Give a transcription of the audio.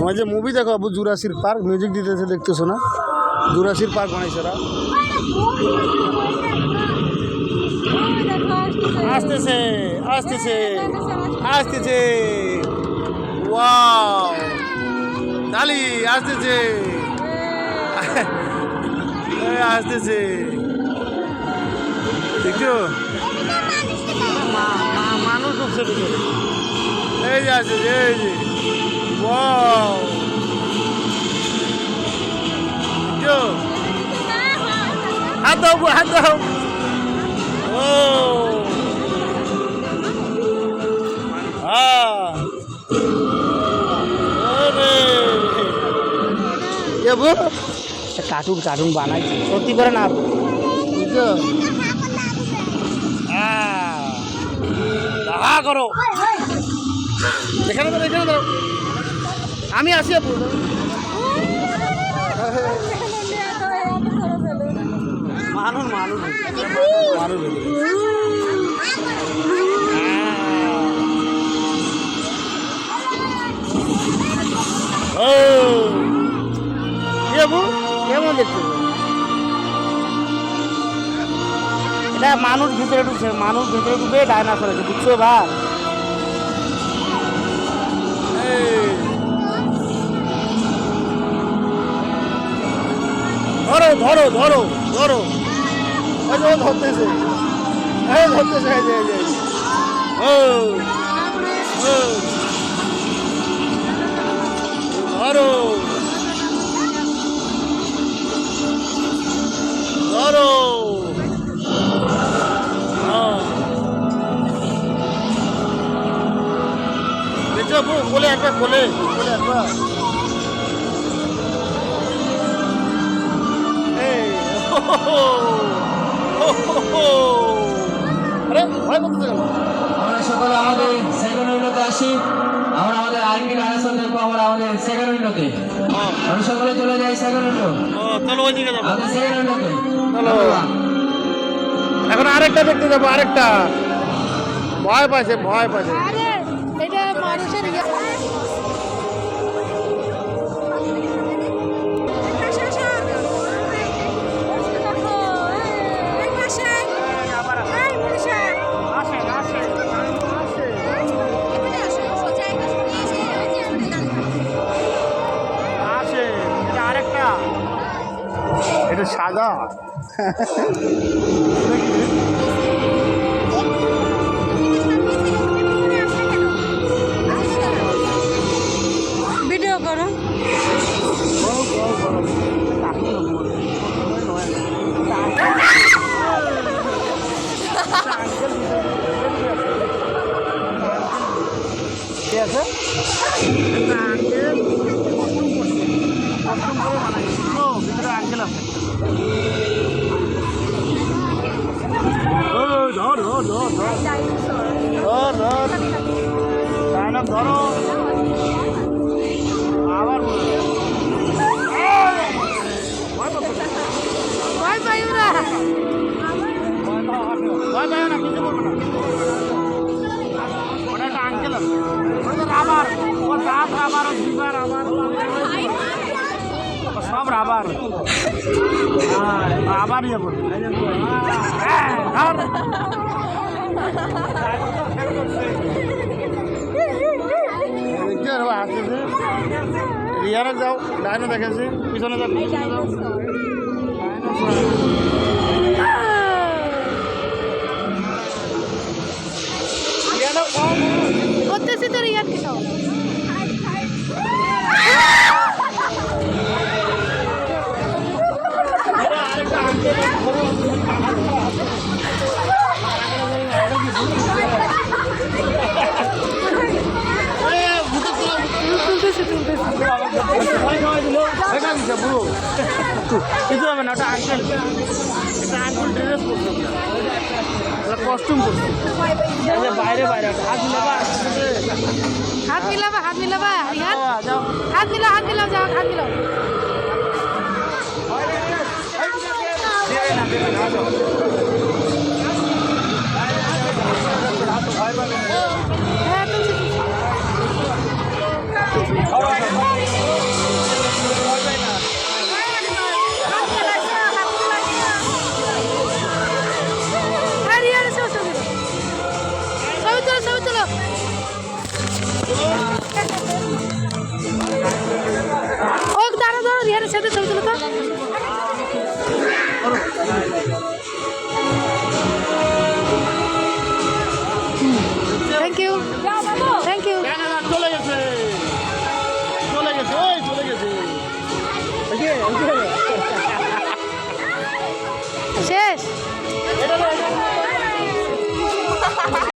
তোমার যে মুভি দেখো আবু জুরাসির পার্ক মিউজিক দিতেছে দেখতেছো না জুরাসির পার্ক বানাইছে ওরা আসতেছে আসতেছে আসতেছে ওয়াও ডালি আসতেছে আসতেছে দেখছো মানুষ উঠছে এই যে আসতেছে এই যে ওয়াও দেখছো হাত দাও হাত দাও ও কার্টুন কার্টুন বানাইছে সত্যি করে না করো এখানে ধরো এখানে ধরো আমি আসি আপু মানুষ মানুষ মানুষ কেমন দেখছো এটা মানুষ ভিতরে ঢুকছে মানুষ ভিতরে ঢুকে ডাইনোসর আছে বুঝছো ভাই ধরো ধরো ধরো ধরো ধরতেছে ধরতেছে ধরো ধরো দেখছো বলে একবার বলে বলে একবার আরে ভয় করতে গেল আমরা সকলে আমাদের সেকেন্ড উইন্ডোতে আসি আমরা আমাদের আর্মি ডাইনোসর দেখবো আমরা আমাদের সেকেন্ড উইন্ডোতে আমরা সকলে চলে যাই সেকেন্ড উইন্ডো চলো ওইদিকে যাবো আমাদের সেকেন্ড উইন্ডোতে চলো এখন আরেকটা দেখতে যাবো আরেকটা ভয় পাইছে এটা মানুষের এটা সাদা ভিডিও করো ঠিক আছে ভিতরে আঙ্কেল আছে ধর ধর ধর ধর ধর ধর ডাইনোসর ধরো আবার ভয় পাই ওরা ভয় পাই না কিছু বলবো না ওটা একটা আঙ্কেল আছে ওটা রাবার ও দাঁত রাবার ও জিবার রাবার সব রাবার আবার ইয়ে করবে রিয়ারা যাও ডাইনো দেখেছি পিছনে যাও পিছনে যাও করতেছি তো রিয়ার কিছু কিছু হবে না ওটা আঙ্কেল এটা আঙ্কেল ড্রেস করছে কস্টিউম করছে বাইরে বাইরে হাত মিলাবা হাত মিলাবা যাও হাত মিলাও যাও হাত মিলাও ভয় পাবে তো